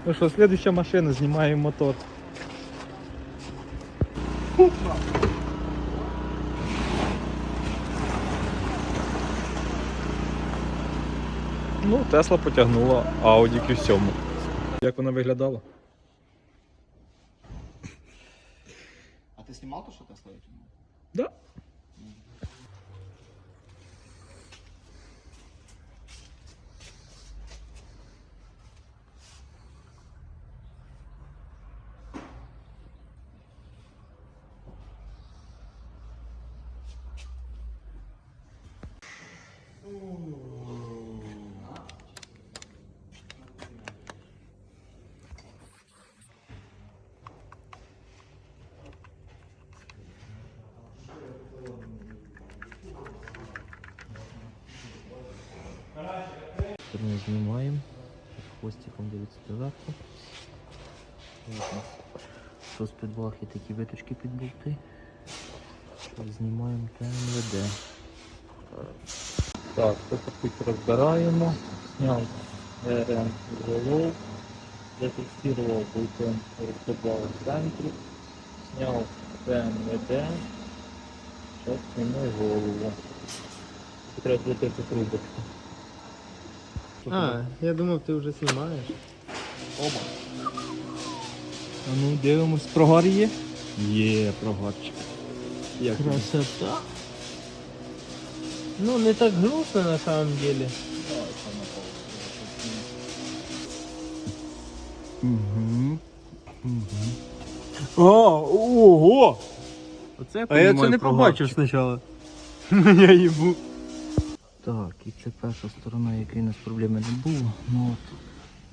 Ну що, следующая машина, знімаємо мотор. Ну, Тесла потягнула Audi Q7. Як вона виглядала? А ты снимал то, что Тесла выкинула? Да. Ми знімаємо, хвостиком дивиться доверху. Тут під блахи такі виточки під болти. Знімаємо ТМВД. Так, тут чуть розбираємо. Сняв РМ голову, зафіксував болтом розкладав в центрі, сняв ТМВД, зараз знімаю голову. Треба злетити трубочку. А, я думав, ти вже знімаєш. Оба. А ну, дивимось, прогар є? Є, прогарчик. Як тобі? Красота. Ну, не так грустно на самом деле. Угу. Ого! Оце А я це не побачив спочатку. Я їбу. Так, і це перша сторона, якої у нас проблеми не було. Ну от,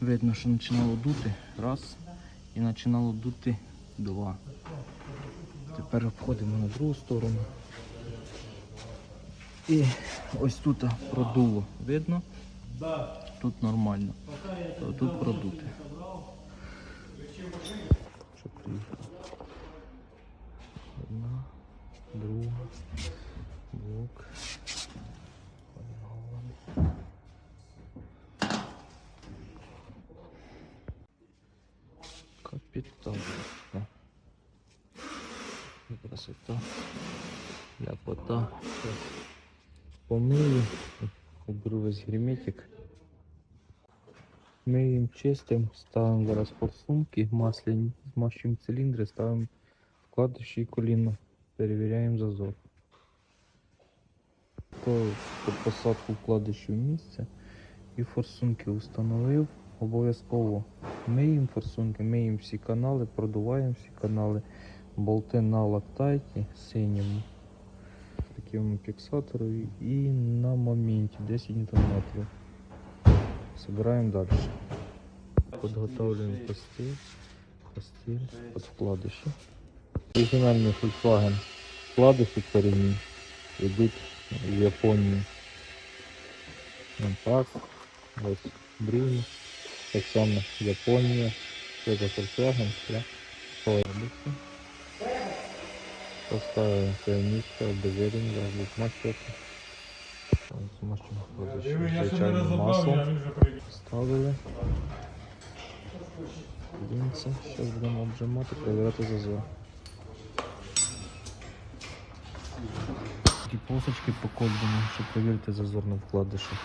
видно, що починало дути. Раз. І починало дути два. Тепер обходимо на другу сторону. І ось тут продуло. Видно? Тут нормально. То тут продути. Що приїхало? Одна, друга, блок. Капітал. Красота. Ляпота. Помию. Уберу весь герметик. Миємо, чистим, ставимо зараз форсунки, масляні, змащуємо циліндри, ставимо вкладиші і коліно. Перевіряємо зазор. То посадку вкладиші в місце і форсунки встановив. Обов'язково миємо форсунки, миємо всі канали, продуваємо всі канали, болти на лактайті синьому, такому фіксатору і на моменті 10 Нм. Собираємо далі. Підготовлюємо постіль під вкладиші. Оригінальний Volkswagen вкладиші корінні йдуть в Японію. Так, ось брівні. Так само Японія, це Volkswagen, для повернутися. Поставили це місце, обезверення, змащувати. Змащуємо звичайним маслом. Ставили. Дивимося, зараз будемо обжимати, перевіряти зазор. Такі полосочки по кольбану, щоб перевірити зазор на вкладишах.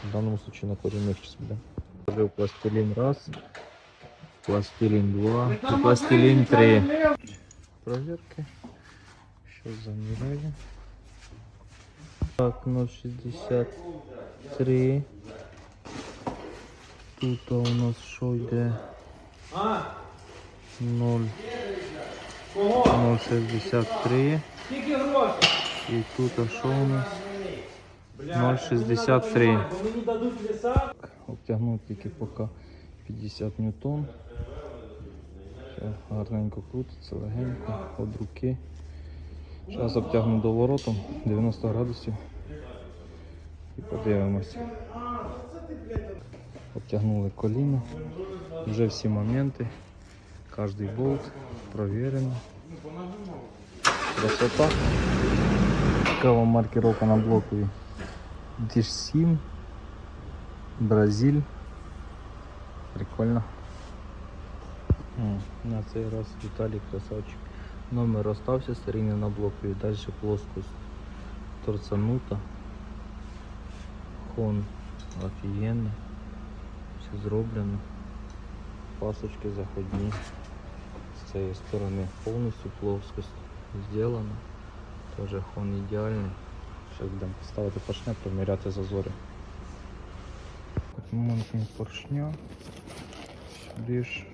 В даному випадку на корінних буде. Положив пластилін раз, пластилін 2 і пластилін 3. Проверки. Сейчас замеряем. Так, 0,63. Тут у нас що йде? 0,63. І тут що у нас? 0,63. Обтягнув тільки поки 50 ньютон. Все гарненько крутиться, легенько, від руки. Зараз обтягну доворотом 90 градусів і подивимося. Обтягнули коліно, вже всі моменти, кожний болт провірено. Красота. Цікава маркировка на блокові. Діж 7, Бразиль. Прикольно. На цей раз Віталій красавчик. Номер остався, серійний на блокові. Далі плоскость торцанута. Хон офігенний. Все зроблено. Пасочки заходні. З цієї сторони повністю плоскость зроблена. Теж хон ідеальний. Ще будемо поставити поршня, проміряти зазори. Монтуємо поршня. Сюди ж.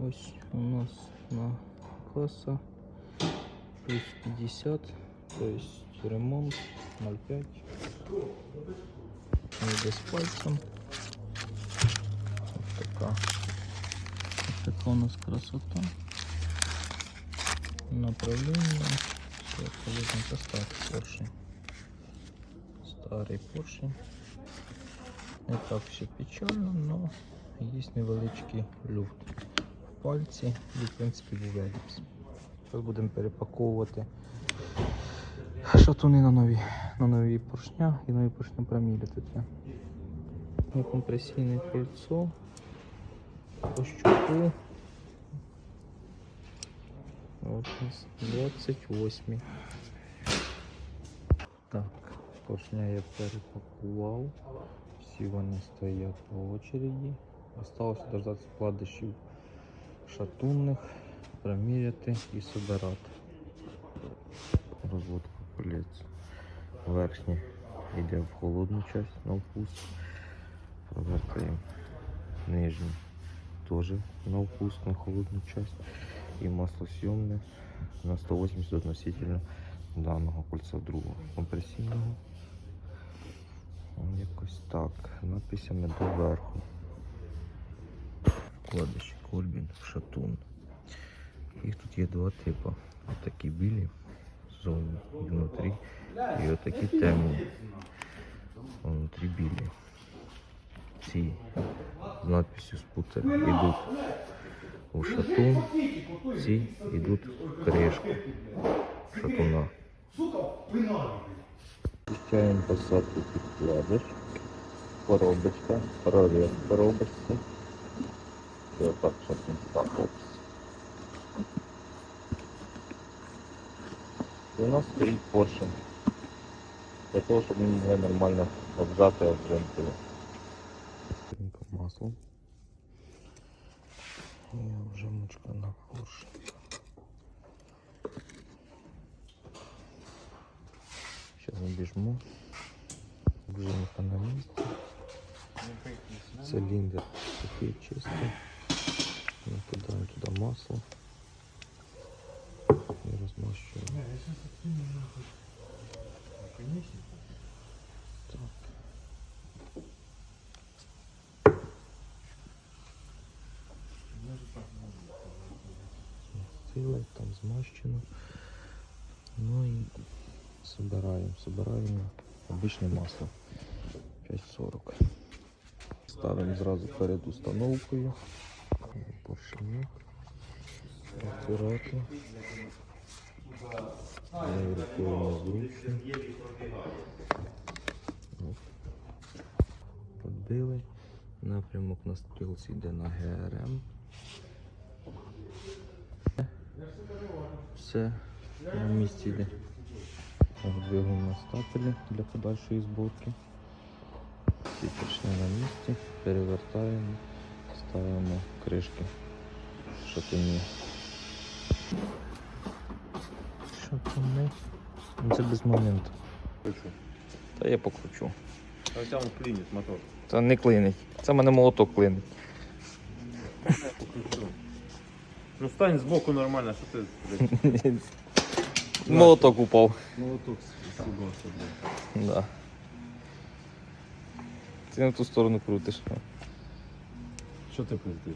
Ось у нас на класа плюс 50, то есть ремонт 0,5. Йде з пальцем. Ось така у нас красота. Направление. Все, полезно поставити поршень. Старий поршень. Не так все печально, но є невеличкий люфт в пальці і в принципі був еліпс. Зараз будемо перепаковувати шатуни на нові поршня і нові поршня проміряти це. Компресійне кольцо по щуку. От 28. Так, поршня я перепакував. Всі вони стоять по очереді. Осталося дождатися вкладишів шатунних, проміряти і собирати. Розводка колець. Верхній йде в холодну частину на вкус. Провертаємо нижній теж на вкус, на холодну частину. І маслосйомне на 180 относительно даного кольця другого компресійного. Якось так, надписями доверху. Вкладиші Колбін, шатун. Їх тут є два типи. Отакі білі ззовні і внутрі. І отакі темні. Внутрі білі. Ці з надписью спутер йдуть у шатун, ці йдуть в кришку шатуна. Включаємо посадку під вкладиш. Коробочка, прорез в коробочці. І отак шатун так. І у нас стоїть поршень. Для того, щоб він не нормально обжати, обжимати. Масло. І обжимочка на поршень. Сейчас набежму. Обжимка на месте. Цилиндр такой чистый. Накидаем туда масло. И размащиваем. Так. Змастили, там змащено. Ну и собираем обычное масло 5,40. Ставим сразу перед установкою. Поршень. Аккуратно. Рукою незручно. Подбили. Напрямок на стрілці йде на ГРМ. Все на місці йде. Двигуємо стапелі для подальшої зборки. Всі поршні на місці, перевертаємо, ставимо кришки шатуні. Шатуни. Це без моменту. Та я покручу. Хоча він клинить мотор. Це не клинить. Це мене молоток клинить. Покручу. Ну стань збоку нормально, що ти... Молоток упав. Молоток сібався, блядь. Да. Ти на ту сторону крутиш. Що ти пиздиш?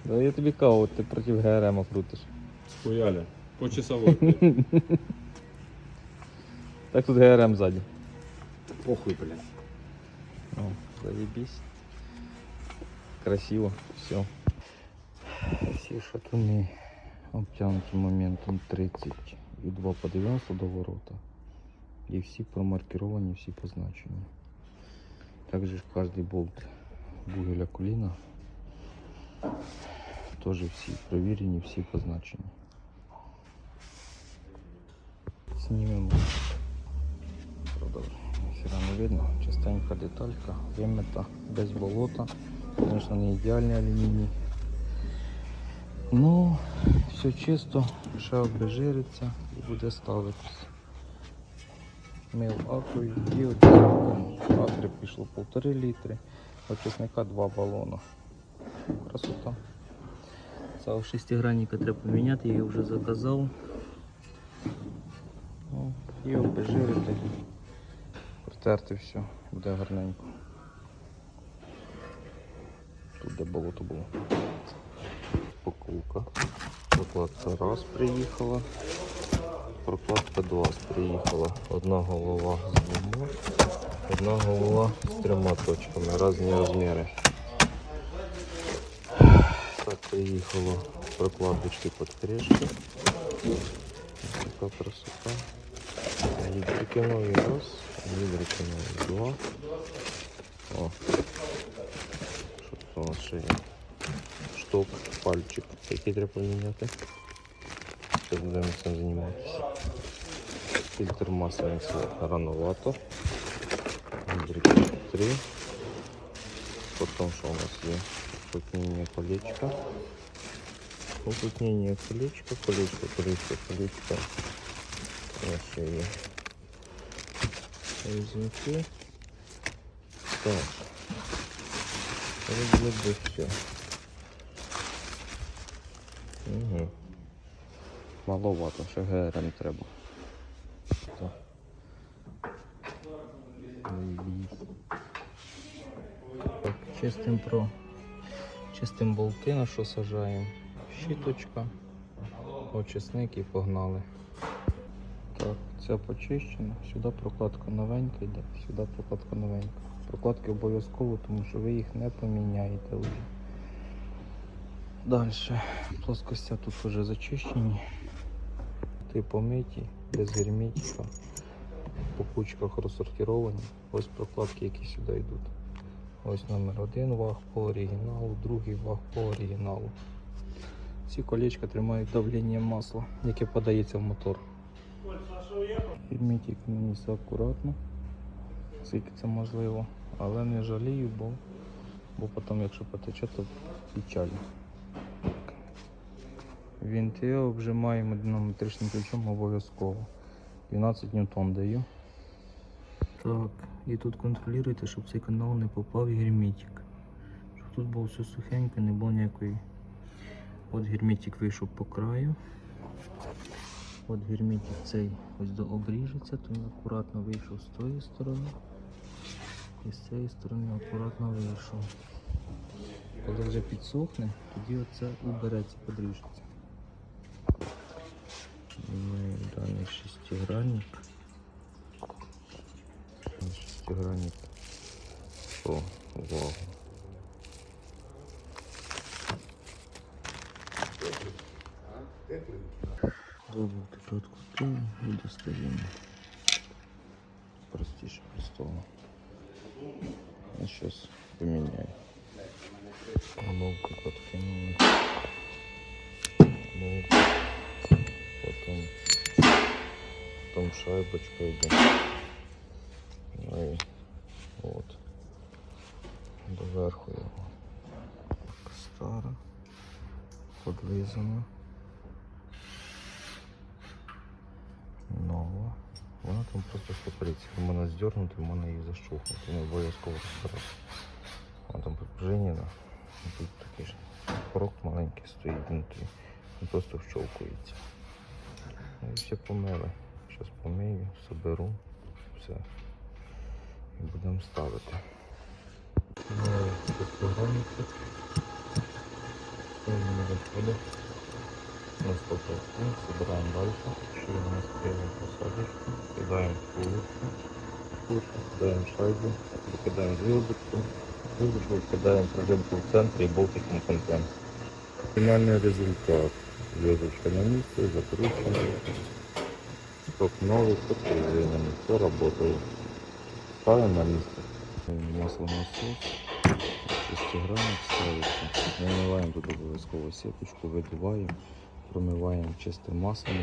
Да я тобі кажу, ти проти ГРМ крутиш. Схуяля. По часовой. Так тут ГРМ ззаді. Похуй, блядь. О, заебись. Красиво, все. Всі шатуни обтянуті моментом 30 і 2 по 90 до ворота. І всі промаркіровані, всі позначені. Також кожен болт бугеля коліна Теж всі перевірені, всі позначені. Знімемо. Правда, ніхіра не видно. Частенька деталька, вимита, без болота. Звісно, не ідеальний алюміній. Ну, все чисто, ще обезжириться і буде ставитися. Мив акрою і очисником. Акри пішло 1,5 літри, очисника 2 балона. Красота. Цього шестигранника треба поміняти, я його вже заказав. Ну, і обезжирити, протерти все, буде гарненько. Тут де болото було. Упаковка. Прокладка раз приїхала. Прокладка 2 приїхала. Одна голова з 2, одна голова з 3 точками, різні розміри. Так, приїхало прокладочки під кришки. Така красота. Гідрики нові раз, гідрики нові 2. О, що тут у нас ще є? Шток, пальчик, який треба поміняти. Зараз будемо цим займатися. Фільтр масляний рановато. Гідрики 3. Потім що у нас є? Уплотнение колечка. Уплотнение колечка, колечко. Еще є резинки. Так. Разъеду все. Угу. Маловато, ще ГРМ треба. Так. Так, чистим болти, на що сажаємо. Щіточка, очисник і погнали. Так, це почищено. Сюди прокладка новенька йде, сюди прокладка новенька. Прокладки обов'язково, тому що ви їх не поміняєте вже. Далі. Плоскостя тут вже зачищені. Ти помиті, без герметика. По кучках розсортировані. Ось прокладки, які сюди йдуть. Ось номер 1 ваг по оригіналу, другий ваг по оригіналу. Ці колечка тримають давлення масла, яке подається в мотор. Герметик нанісу акуратно, скільки це можливо, але не жалію, бо потім, якщо потече, то печально. Вінти обжимаємо динамотричним ключом обов'язково. 12 ньютон даю. Так, і тут контролюйте, щоб цей канал не попав в герметик. Щоб тут було все сухенько, не було ніякої. От герметик вийшов по краю. От герметик цей ось обріжеться, то він акуратно вийшов з тої сторони. І з цієї сторони акуратно вийшов. Коли вже підсохне, тоді оце убереться, подріжеться. Знімаємо даний шестигранник. Шестигранник по вагу. Голову тут открутимо і достаємо. Простіше простого. А зараз поміняю. Головку подкинули. Головку. Потом шайбочка йде. Ну і от. Доверху його. Стара. Подлизана. Нова. Вона там просто стопориться. Можна здернути, можна її защухнути. Не обов'язково розбирати. Вона там пружинена. Тут такий ж порог маленький стоїть внутрі. Він просто вщовкується. І все помили. Зараз помию, соберу, все. І будемо ставити. Программки. Ставимо на виходи. На 100%. Собираємо далі. Що у нас кидаємо посадочку, кидаємо кулочку, кидаємо шайбу, викидаємо зв'язочку, викидаємо пружинку в центрі і болтик на контент. Фінальний результат. Зв'язочка на місці, закручена. Сток новый, сток пружиненный. Все работает. Ставим на место. Маслонасос. Шестигранник ставиться. Вимиваємо тут обов'язково сіточку, видуваємо, промиваємо чистим маслом.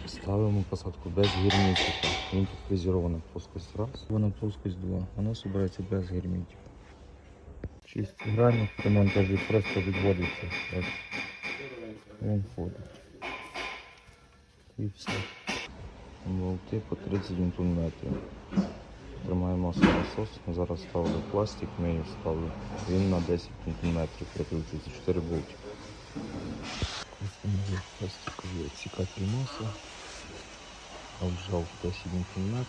Ставимо посадку без герметика. Він тут фрезерована плоскость раз, вона плоскость 2. Вона збирається без герметика. Шестигранник при монтажі просто відводиться. Ось. Він входить. І все. Болти по 30 Нм. Тримаю маслонасос. Зараз ставлю пластик, мию ставлю. Він на 10 Нм прикручується, 4 болтики. Встановив пластиковий відсікатель масла. Обжав 10 Нм.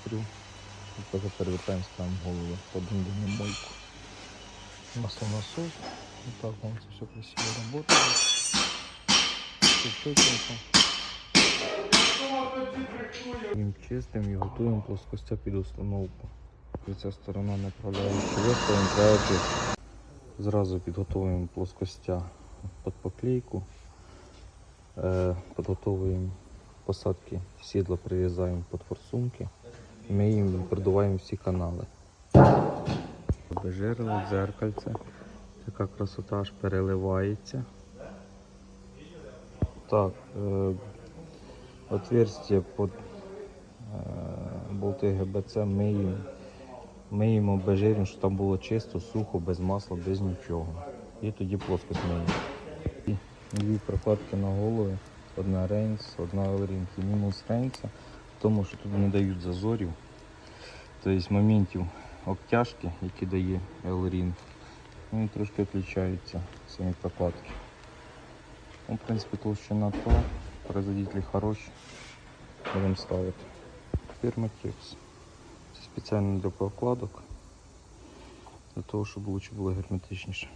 Тепер перевертаємо, ставимо голову один до мойку. Маслонасос. Вот так он все красиво работает. Їм чистим і готуємо плоскостя під установку. Ця сторона направляючи виставимо, треба зразу підготовуємо плоскостя під поклейку. Підготовуємо посадки сідла, прив'язуємо під форсунки. Миємо і продуваємо всі канали. Обезжирили дзеркальце. Така красота аж переливається. Так, отверстие під болти ГБЦ миємо, обезжирюємо, щоб там було чисто, сухо, без масла, без нічого. І тоді плоскость миємо. І дві прокладки на голові, одна рейнс, одна L-Ring. І мінус рейнса в тому, що тут не дають зазорів. Тобто моментів обтяжки, які дає L-Ring, вони трошки відрізняються самі прокладки. Ну, в принципі, толщина то, производителі хороші, будемо ставити. Перматекс. Це спеціально для прокладок, для того, щоб лучше було герметичніше.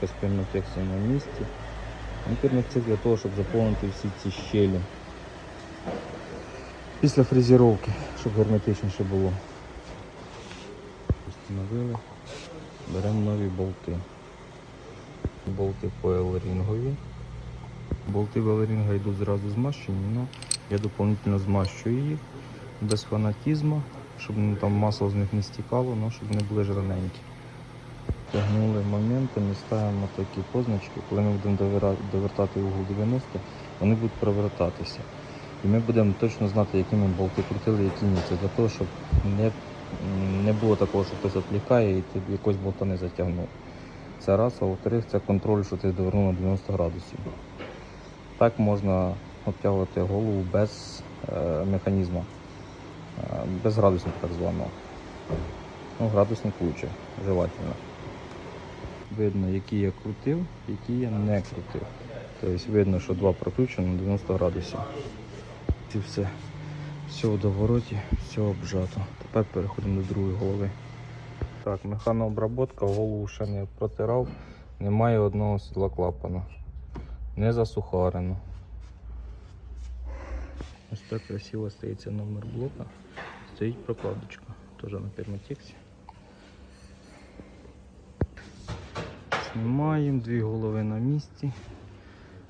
З перматексом на місці. Перматекс для того, щоб заповнити всі ці щелі. Після фрезеровки, щоб герметичніше було. Встановили, беремо нові болти. Болти по L-рінгові. Болти в L-рінга йдуть зразу змащені, але я доповнительно змащую їх без фанатізму, щоб там масло з них не стікало, але щоб вони були жирненькі. Тягнули моментами, ставимо такі позначки, коли ми будемо довертати угол 90, вони будуть провертатися. І ми будемо точно знати, які ми болти крутили, які ні. Це для того, щоб не було такого, що хтось відвлікає і ти якось болта не затягнув. Це раз, а во-вторых, це контроль, що ти довернув на 90 градусів. Так можна обтягувати голову без механізму, без градусника так званого. Ну, градусник лучше, желательно. Видно, які я крутив, які я не крутив. Тобто видно, що два прокручені на 90 градусів. І все в довороті, все обжато. Тепер переходимо до другої голови. Так, механообработка, голову ще не протирав, немає одного сідла клапана. Не засухарено. Ось так красиво стоїть номер блока. Стоїть прокладочка, теж на перматексі. Знімаємо, дві голови на місці.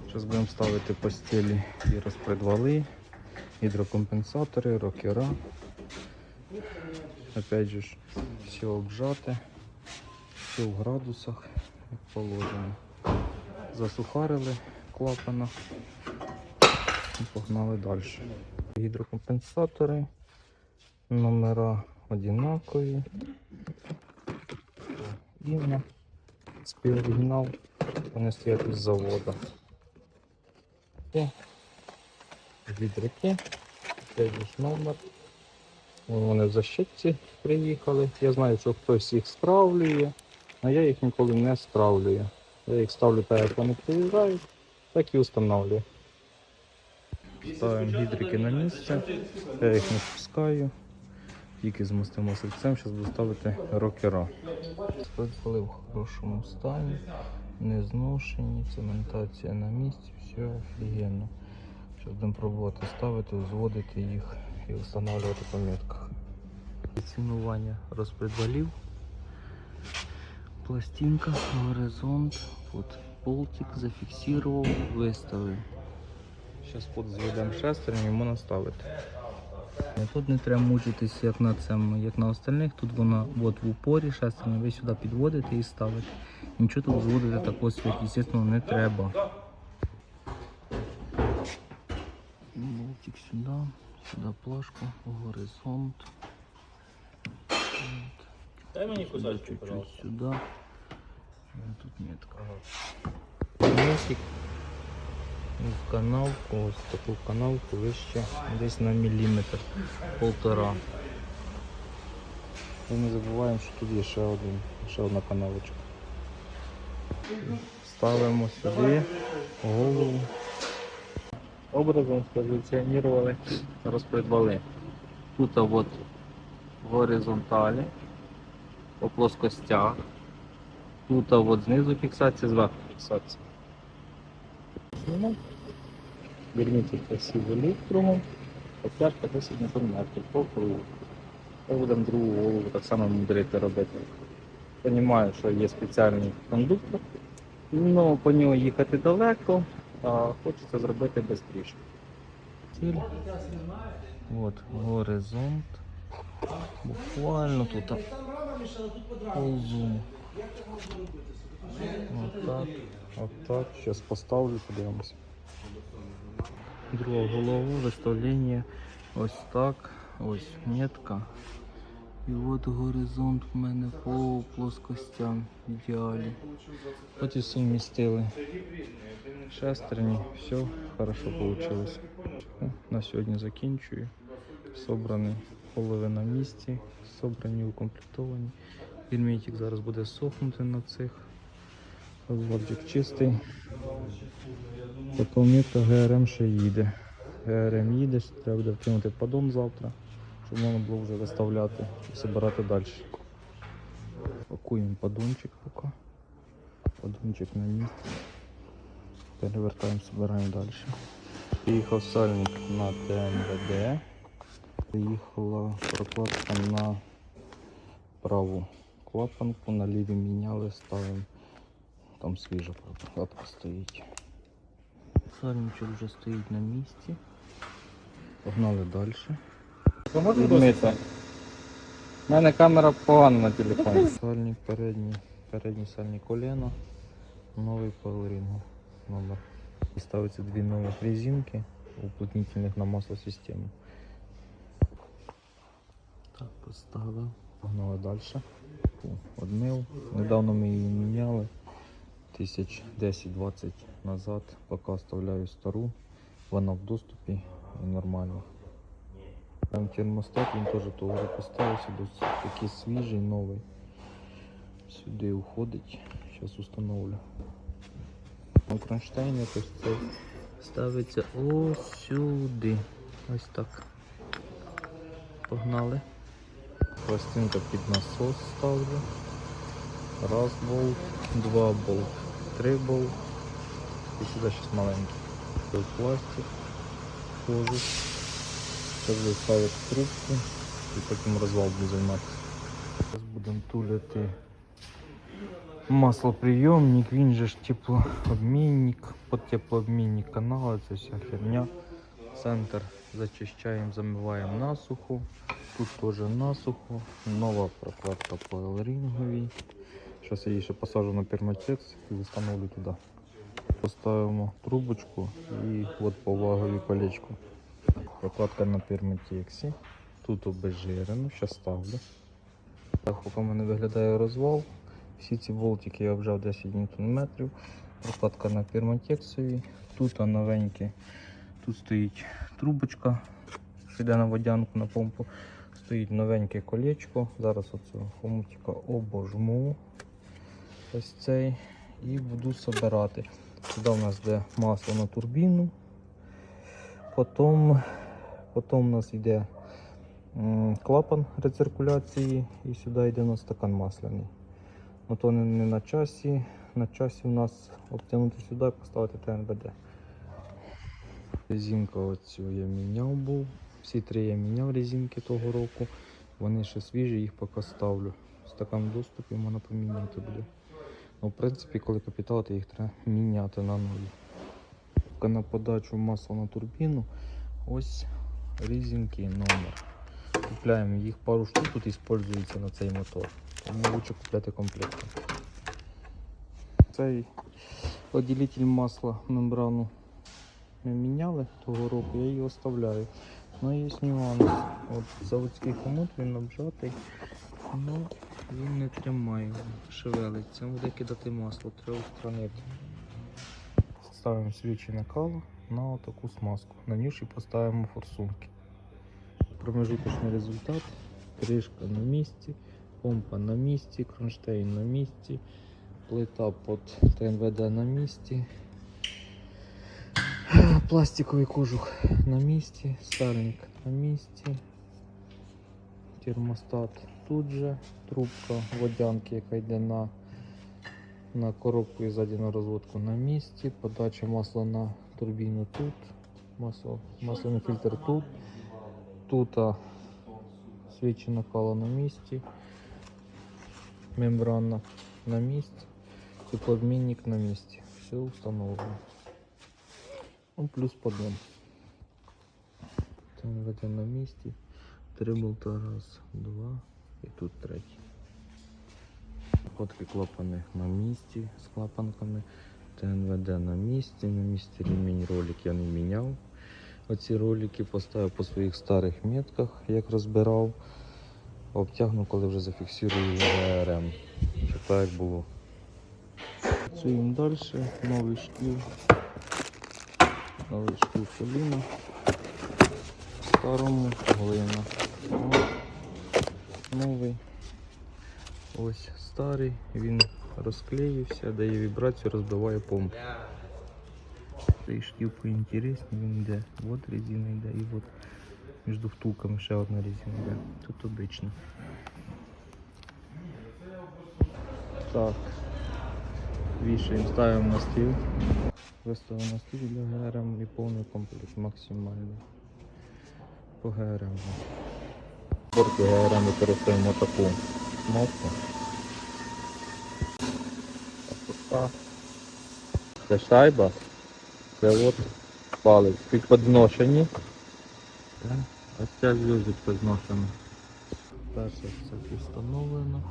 Зараз будемо ставити постелі і розпредвали, гідрокомпенсатори, рокера. Опять же, все обжате, все в градусах, як положено. Засухарили клапана і погнали далі. Гідрокомпенсатори, номера однакові. Інна, спіоригінал, вони стоять із заводу. Відрики, опять номер. Вони в защитці приїхали. Я знаю, що хтось їх стравлює, а я їх ніколи не стравлюю. Я їх ставлю так, як вони приїжджають, так і встановлюю. Ставимо гідрики на місце, я їх не спускаю, тільки змастимо сельцем, зараз буду ставити рокера. Спецпали в хорошому стані, не зношені, цементація на місці, все офігенно. Зараз будемо пробувати ставити, взводити їх і встановлювати по метках. Цінування розпредвалів, пластинка, горизонт, от болтик зафіксував, виставив. Зараз зведемо шестерню і можна ставити. Тут не треба мучитись, як на цьому, як на остальних. Тут вона от в упорі шестерня, ви сюди підводите і ставите. Нічого тут зводити такого світу, звісно, не треба. Болтик сюди, сюди плашку, горизонт. Дай мені Чуть-чуть сюди. Тут метка. Носик. В канавку, ось таку канавку вище десь на міліметр, 1,5. І не забуваємо, що тут є ще одна канавочка. Ставимо сюди голову. Образом спозиціонували, розпредвали. Тут от в горизонталі, по плоскостях. Тут от знизу фіксація, зверху фіксація. Верните красивий лік кругом, потяжка 10 Нм по кругу. Ми будемо другу голову так само мудрити робити. Розумію, що є спеціальний кондуктор, але по нього їхати далеко, а хочеться зробити швидше. Ціль. От горизонт. Буквально тут ползу. Отак. Отак. Зараз поставлю, подивимося. Друга голова, виставлення. Ось так. Ось метка. І от горизонт в мене по плоскостям в ідеалі. От і сумістили шестерні. Все хорошо вийшло. На сьогодні закінчую. Собрані голови на місці, собрані, укомплектовані. Герметик зараз буде сохнути на цих. Розворчик чистий. Потім метка ГРМ ще їде. ГРМ їде, треба буде вкинути поддон завтра, щоб можна було вже виставляти і збирати далі. Пакуємо поддончик поки. Поддончик на місці. Перевертаємо, збираємо далі. Приїхав сальник на ТМВД. Приїхала прокладка на праву клапанку, на ліві міняли, ставимо. Там свіжа прокладка стоїть. Сальничок вже стоїть на місці. Погнали далі. Відмити. У мене камера погана на телефоні. Сальник переднє сальні коліно. Новий пауерінг номер. І ставиться дві нові резинки уплотнительних на маслосистему. Так, поставив. Погнали далі. Одмив. Недавно ми її міняли. 10-20 назад, поки оставляю стару, вона в доступі і нормально. Там термостат, він теж того поставився, такий свіжий, новий. Сюди уходить, зараз установлю. На кронштейн якось цей ставиться ось сюди, ось так. Погнали. Пластинка під насос ставлю. Раз болт, два болт, три болт і сюди щось маленький. Тут пластик, кожух. Зараз ставити трубку і потім розвал буде займатися. Зараз будемо туляти маслоприйомник, він же ж теплообмінник, под теплообмінник канала, це вся херня. Центр зачищаємо, замиваємо насухо. Тут теж насухо. Нова прокладка по L-ринговій. Зараз я її ще посажу на перматекс і встановлю туди. Поставимо трубочку і от по ваговій колечку. Прокладка на перматексі. Тут обезжирено, зараз ставлю. Так, поки в мене виглядає розвал. Всі ці болтики я обжав 10 Нм. Прокладка на перматексовій. Тут новенькі. Тут стоїть трубочка, що йде на водянку, на помпу. Стоїть новеньке колечко. Зараз оцього хомутика обожму. Ось цей. І буду збирати. Сюди у нас йде масло на турбіну. Потім у нас йде клапан рециркуляції. І сюди йде на стакан масляний. Но то не на часі. На часі у нас обтягнути сюди і поставити ТНВД. Резинка оцю я міняв був. Всі три я міняв резинки того року. Вони ще свіжі, їх поки ставлю. Стакан в доступі можна поміняти буде. Ну, в принципі, коли капітал, то їх треба міняти на нові. Поки на подачу масла на турбіну. Ось Резинки номер. Купляємо їх пару штук, тут використовується на цей мотор. Тому краще купляти комплектом. Цей поділитель масла мембрану ми міняли того року, я її оставляю. Але є нюанс. От заводський хомут, він обжатий, але він не тримає, шевелиться, буде кидати масло, треба устранити. Ставимо свічі накалу на таку смазку. На ніші поставимо форсунки. Промежуточний результат. Кришка на місці, помпа на місці, кронштейн на місці, плита під ТНВД на місці, пластиковий кожух на місці, стальник на місці, термостат тут же, трубка водянки, яка йде на коробку і ззаді на розводку на місці, подача масла на турбіну тут, масляний фільтр тут, тут свічі накала на місці, мембрана на місці, теплообмінник на місці. Все встановлено. Ну, плюс подъем. ТНВД на місці. 3 болта, раз, два і тут третій. Котки клапани на місці з клапанками. ТНВД на місці ремінь, ролик я не міняв. Оці ролики поставив по своїх старих метках, як розбирав. Обтягну, коли вже зафіксую ГРМ. Щоб так як було. Працюємо далі. Новий шків. Новий шків коліна. Старому глина. Новий. Ось старий. Він розклеївся, дає вібрацію, розбиває помпу. Цей шків поінтересніше, він йде. От резина йде і от між втулками ще одна резина йде. Тут обично. Так. Вішаємо, ставимо на стіл. Виставимо на стіл для ГРМ і повний комплект максимальний. По ГРМ. Борки ГРМ використовуємо таку кнопку. Це шайба. Це от палець під підношені. Ось ця зв'язок підношена. Перше це встановлено.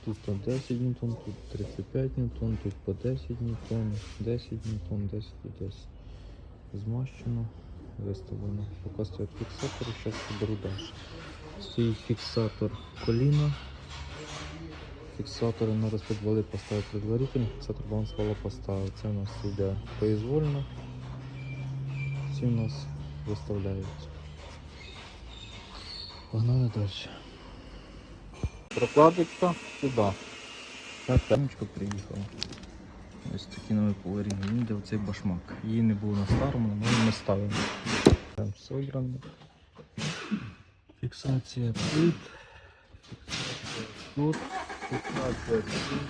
Тут 10 ньютон, тут 35 ньютон, тут по 10 ньютон, 10 ньютон, 10 і 10. Змащено, виставлено. Поки стоять фіксатори, зараз беру далі. Стоїть фіксатор коліна. Фіксатори на розподвали поставити предварительно, фіксатор баланс вала поставив. Це у нас йде произвольно. Ці у нас виставляються. Погнали далі. Прокладочка сюди. Так, тамочка приїхала. Ось такі нові поварі. Він йде оцей башмак. Її не було на старому, але ми ставимо. Там сограно. Фіксація тут. Тут. Фіксація тут.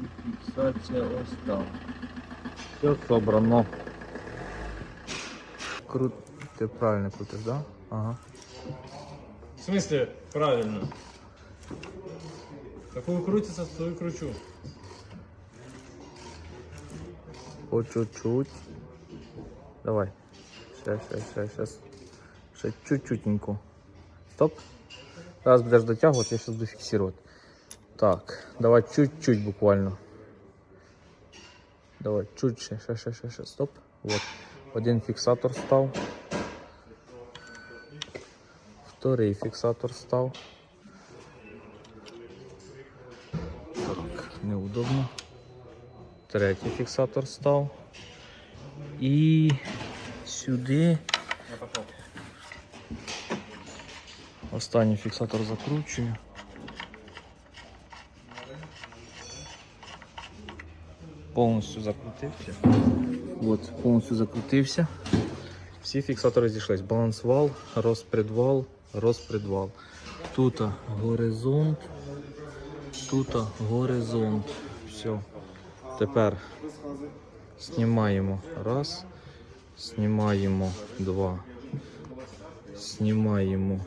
І фіксація ось там. Все собрано. Ти правильно крутиш, да? Ага. В смысле правильно? Какую крутится, то и кручу. По чуть-чуть. Давай. Сейчас. Ще чуть-чутенько. Стоп. Зараз будеш дотягувати, я сейчас буду фіксувати. Так, давай чуть-чуть буквально. Давай, чуть ще. Стоп. Вот. Один фіксатор став. Вторий фіксатор став. Так, неудобно. Третій фіксатор став. І сюди останній фіксатор закручую. Повністю закрутився. От, повністю закрутився. Всі фіксатори зійшлись. Балансвал, розпредвал. Тут горизонт. Тут горизонт. Все. Тепер знімаємо раз, знімаємо два, знімаємо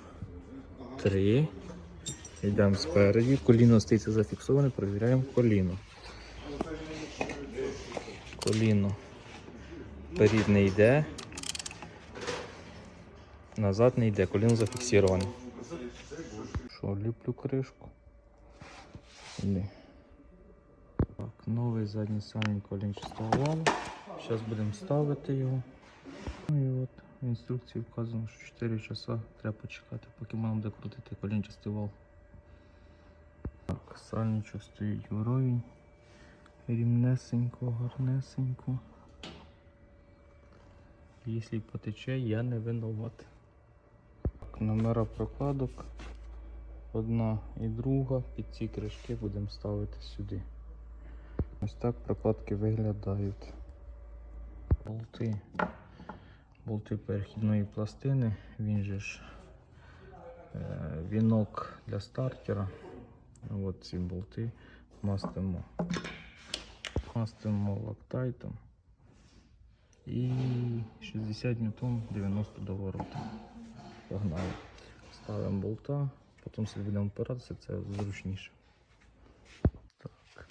три. Йдемо спереді. Коліно стоїть зафіксоване, перевіряємо коліно. Коліно перед не йде. назад не йде, коліно зафіксироване. Що, ліплю кришку. Іди. Так, новий задній сальник колінчастого валу. Зараз будемо ставити його. Ну і от в інструкції вказано, що 4 часа треба почекати, поки можна буде крутити колінчастий вал. Так, сальничок стоїть вровень. Рівнесенько, гарнесенько. Якщо потече, я не винуват. Так, номера прокладок. Одна і друга. Під ці кришки будемо ставити сюди. Ось так прокладки виглядають. Болти перехідної пластини. Він же ж вінок для стартера. Ось ці болти мастимо лактайтом. І 60 ньютон 90 до ворота. Погнали. Ставимо болта, потім собі будемо опиратися, це зручніше. Так.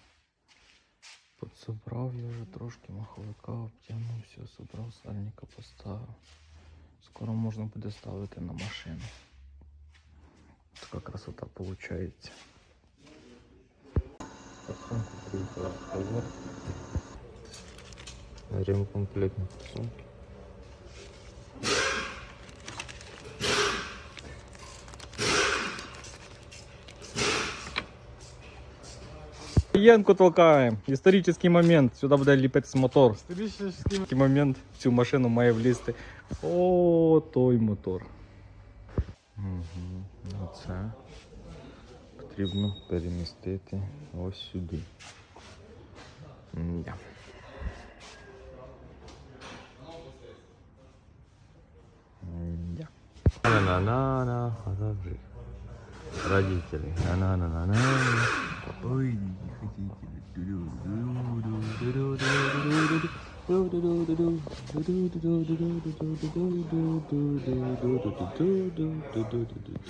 Подсобрав я вже трошки маховика, обтягнув, все, собрав, сальника поставив. Скоро можна буде ставити на машину. Така красота виходить. Форсунку приїхала в ковер. Ремкомплектні форсунки. Янку толкаємо. Історичний момент. Сюди буде ліпитися мотор. Історичний момент. В цю машину має влізти. О, той мотор. Угу. Оце потрібно перемістити ось сюди. Да. Да. На-на-на-на, подожди. Родители. На-на-на-на-на. Ой, не хотите.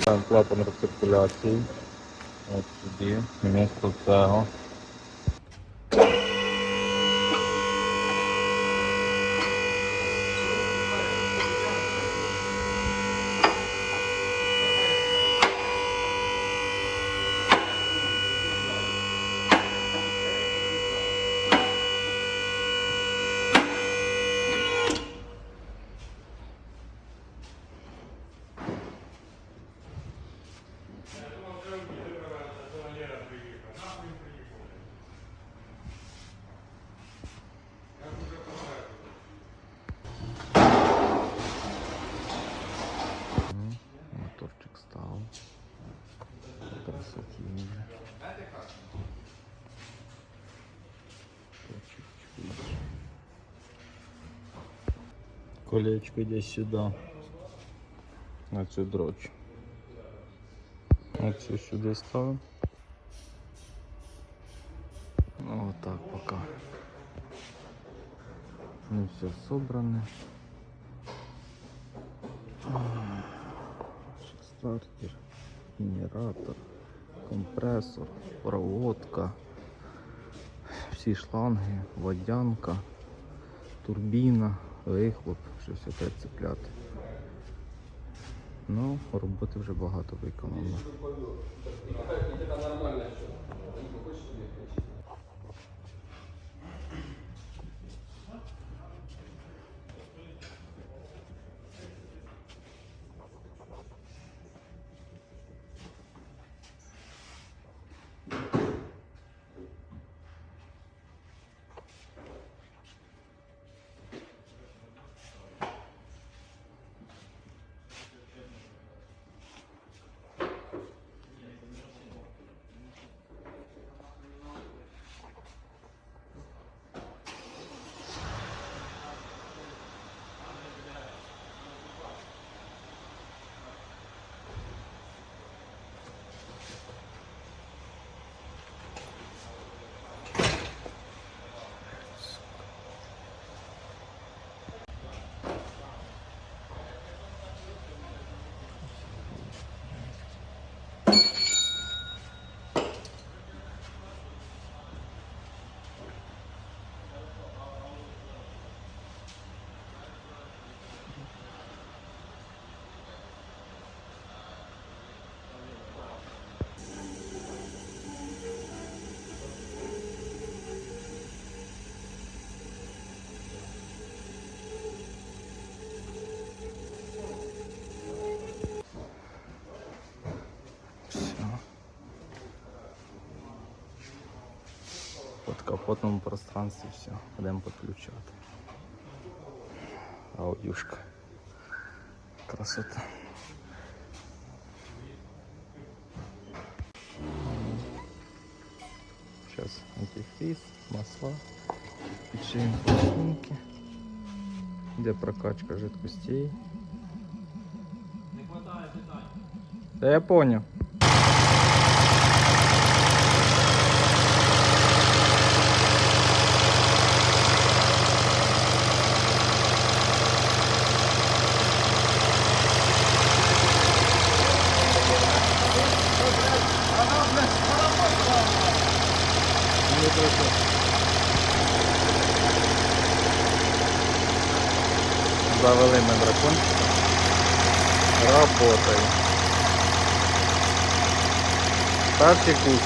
Там клапан рециркуляції. Ось сюди. Вмісто цього. Моторчик став. Красоті вже. Колечко йде сюди. На цю дрочь. Оцю сюди ставимо. Ну отак поки. Не все собране. Стартер, генератор, компресор, проводка, всі шланги, водянка, турбіна, вихлоп, що все треба цепляти. Ну, роботи вже багато виконано. плотному пространстві все. Будемо підключати. Аудюшка. Красота. Сейчас антифриз, масла, підшиємо форсунки, де прокачка жидкостей. Да я понял. Завели на дракончика. Работает. Старший куст.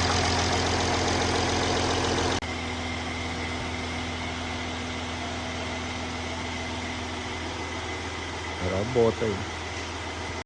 Работает.